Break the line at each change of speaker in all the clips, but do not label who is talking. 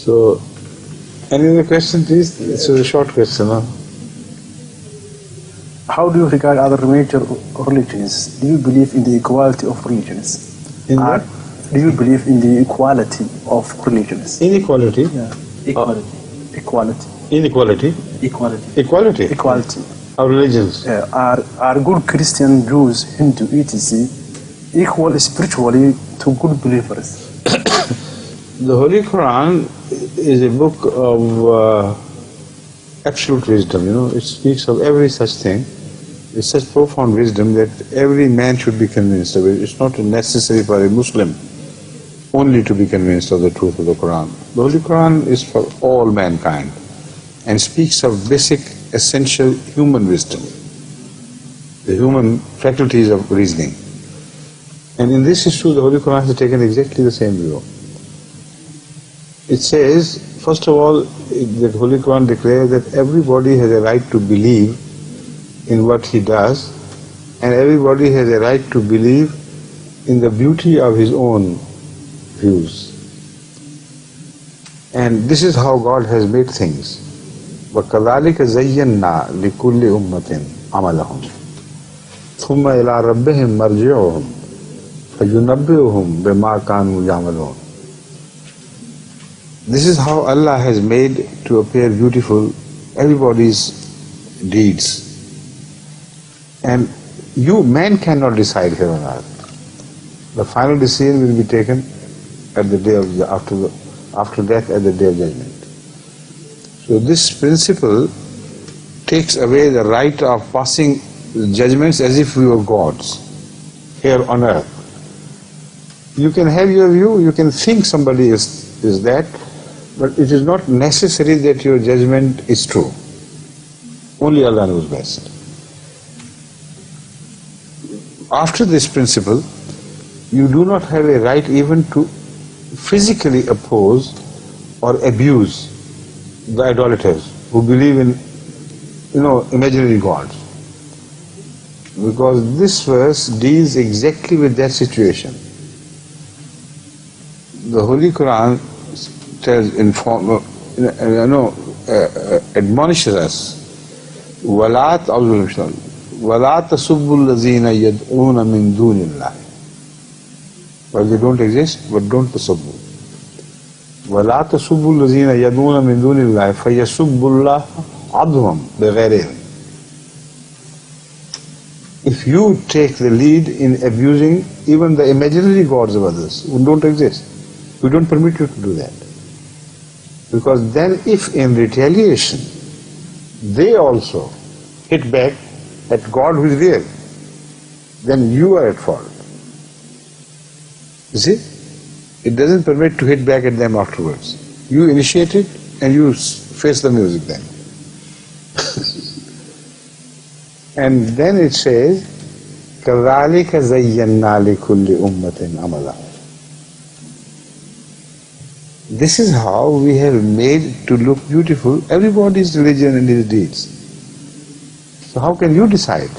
So, any other question, please? It's a short question, huh?
How do you regard other major religions? Do you believe in the equality of religions?
In what?
Do you believe in the equality of religions?
Inequality?
Yeah. Equality. Equality.
Inequality?
Equality.
Equality?
Equality.
Of religions?
Are good Christian, Jews, Hindu, etc. equal spiritually to good believers?
The Holy Quran is a book of absolute wisdom, you know. It speaks of every such thing. It's such profound wisdom that every man should be convinced of it. It's not necessary for a Muslim only to be convinced of the truth of the Quran. The Holy Quran is for all mankind and speaks of basic, essential human wisdom, the human faculties of reasoning. And in this issue, the Holy Quran has taken exactly the same view. It says, first of all, the Holy Quran declares that everybody has a right to believe in what he does, and everybody has a right to believe in the beauty of his own views. And this is how God has made things. وَكَذَلِكَ زَيَّنَّا لِكُلِّ أُمَّةٍ عَمَلَهُمْ ثُمَّ إِلَىٰ رَبِّهِمْ مَرْجِعُهُمْ فَيُنَبِّئُهُمْ بِمَا كَانُوا يَعْمَلُونَ. This is how Allah has made to appear beautiful everybody's deeds. And man cannot decide here on earth. The final decision will be taken at the day of after death, at the day of judgment. So this principle takes away the right of passing judgments as if we were gods here on earth. You can have your view, you can think somebody is that, but it is not necessary that your judgment is true. Only Allah knows best. After this principle, you do not have a right even to physically oppose or abuse the idolaters who believe in, imaginary gods. Because this verse deals exactly with that situation. The Holy Quran admonishes us, وَلَا تَسُبُّوا الَّذِينَ يَدْعُونَ مِن دُونِ اللَّهِ. Well, they don't exist, but don't tasubbu. وَلَا تَسُبُّوا الَّذِينَ يَدْعُونَ مِن دُونِ اللَّهِ فَيَسُبُّوا اللَّهَ عَدْوًا بِغَيْرِ عِلْمٍ. If you take the lead in abusing even the imaginary gods of others who don't exist, we don't permit you to do that. Because then if in retaliation they also hit back at God who is real, then you are at fault. You see? It doesn't permit to hit back at them afterwards. You initiate it and you face the music then. And then it says, كَذَلِكَ زَيَّنَّا لِكُلِّ أُمَّةٍ عَمَلَهُمْ. This is how we have made to look beautiful everybody's religion and his deeds. So how can you decide?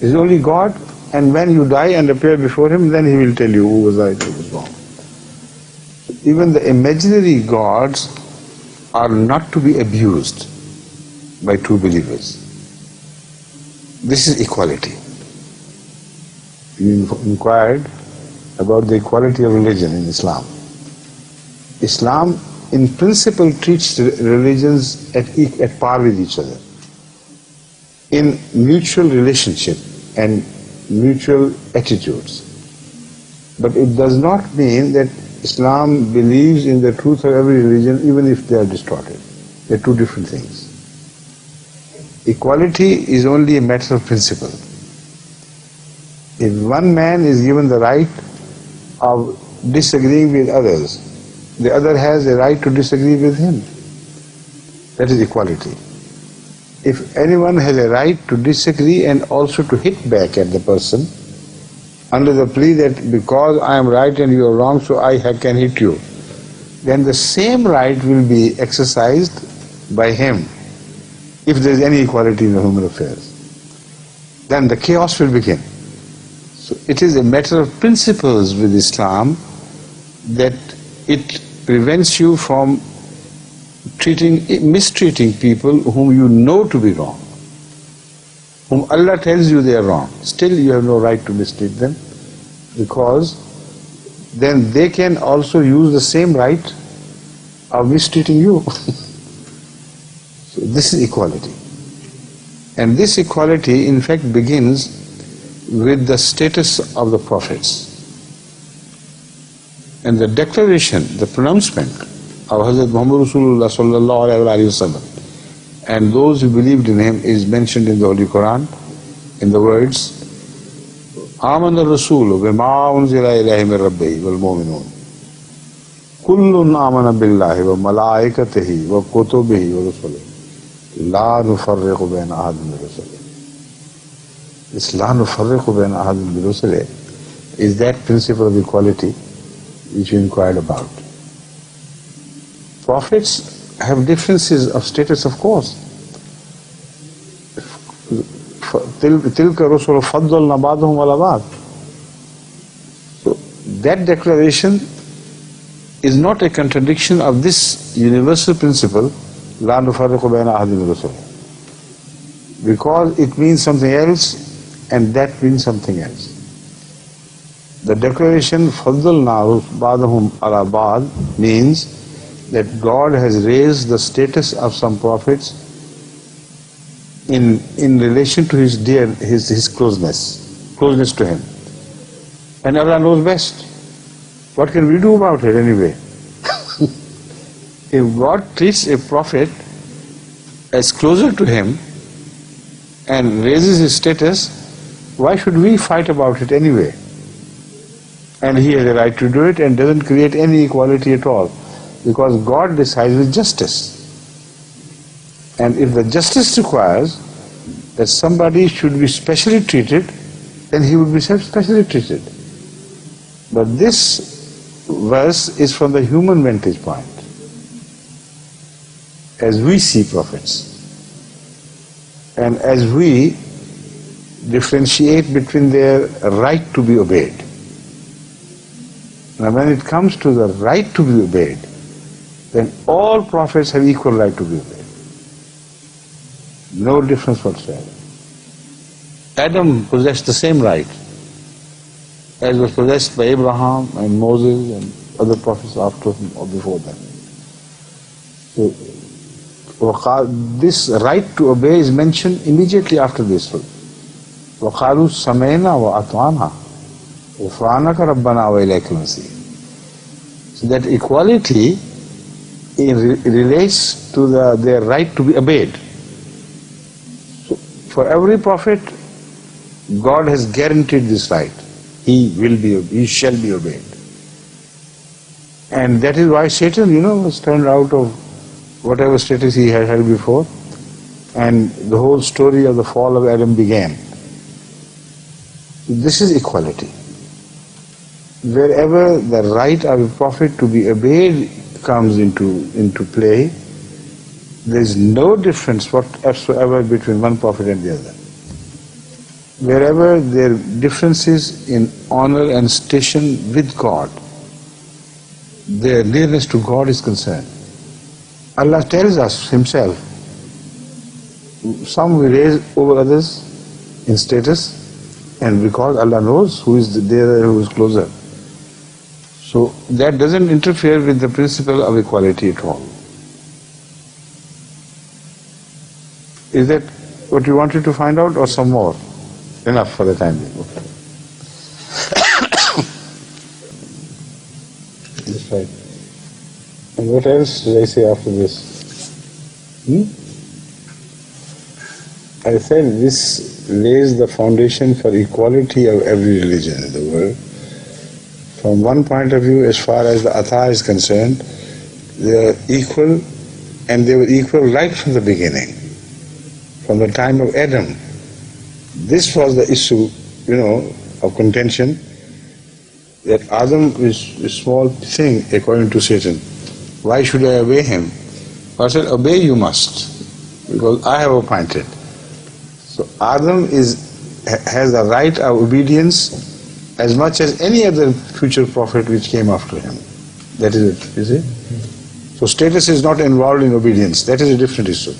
It's only God, and when you die and appear before Him, then He will tell you who was right, who was wrong. Even the imaginary gods are not to be abused by true believers. This is equality. You inquired about the equality of religion in Islam. Islam, in principle, treats religions at par with each other in mutual relationship and mutual attitudes. But it does not mean that Islam believes in the truth of every religion, even if they are distorted. They are two different things. Equality is only a matter of principle. If one man is given the right of disagreeing with others, the other has a right to disagree with him. That is equality. If anyone has a right to disagree and also to hit back at the person under the plea that because I am right and you are wrong, so I can hit you, then the same right will be exercised by him if there is any equality in the human affairs. Then the chaos will begin. So it is a matter of principles with Islam that it prevents you from mistreating people whom you know to be wrong, whom Allah tells you they are wrong. Still you have no right to mistreat them, because then they can also use the same right of mistreating you. So this is equality. And this equality in fact begins with the status of the prophets. And the declaration, the pronouncement of Hazrat Muhammad Rasulullah sallallahu alayhi wa sallam and those who believed in him is mentioned in the Holy Quran in the words آمن الرسول بما أنزل إليه من ربه والمؤمنون كل آمن بالله وملائكته وكتبه ورسله لا نفرق بين أحد من رسله. This لا نفرق بين أحد من رسله is that principle of equality which you inquired about. Prophets have differences of status, of course. تِلْكَ رُسُلُ فَضَّلْنَا بَعْضَهُمْ عَلَى بَعْضٍ. So that declaration is not a contradiction of this universal principle, لَا نُفَرِّقُ بَيْنَ أَحَدٍ مِنْ رُسُلِهِ, because it means something else and that means something else. The declaration فَضَّلْنَا بَعْضَهُمْ عَلَى بَعْضٍ means that God has raised the status of some prophets in relation to his closeness to him. And Allah knows best. What can we do about it anyway? If God treats a prophet as closer to him and raises his status, why should we fight about it anyway? And he has a right to do it and doesn't create any equality at all, because God decides with justice. And if the justice requires that somebody should be specially treated, then he would be specially treated. But this verse is from the human vantage point, as we see prophets, and as we differentiate between their right to be obeyed. Now when it comes to the right to be obeyed, then all prophets have equal right to be obeyed. No difference whatsoever. Adam possessed the same right as was possessed by Abraham and Moses and other prophets after him or before them. So this right to obey is mentioned immediately after this. وَقَالُوا سَمَعْنَا وَأَطَعْنَا غُفْرَانَكَ رَبَّنَا وَإِلَيْكَ الْمَصِيرُ. So that equality relates to their right to be obeyed. So for every prophet, God has guaranteed this right. He shall be obeyed. And that is why Satan, was turned out of whatever status he had held before, and the whole story of the fall of Adam began. This is equality. Wherever the right of a prophet to be obeyed comes into play, there is no difference whatsoever between one prophet and the other. Wherever there are differences in honor and station with God, their nearness to God is concerned. Allah tells us himself, some we raise over others in status, and because Allah knows who is there, who is closer. So that doesn't interfere with the principle of equality at all. Is that what you wanted to find out, or some more? Enough for the time being. Okay. That's right. And what else did I say after this? I said this lays the foundation for equality of every religion in the world. From one point of view, as far as the Atha is concerned, they are equal, and they were equal right from the beginning, from the time of Adam. This was the issue, of contention, that Adam is a small thing according to Satan. Why should I obey him? I said, obey you must, because I have appointed. So Adam has a right of obedience as much as any other future prophet which came after him. That is it, you see. So status is not involved in obedience. That is a different issue.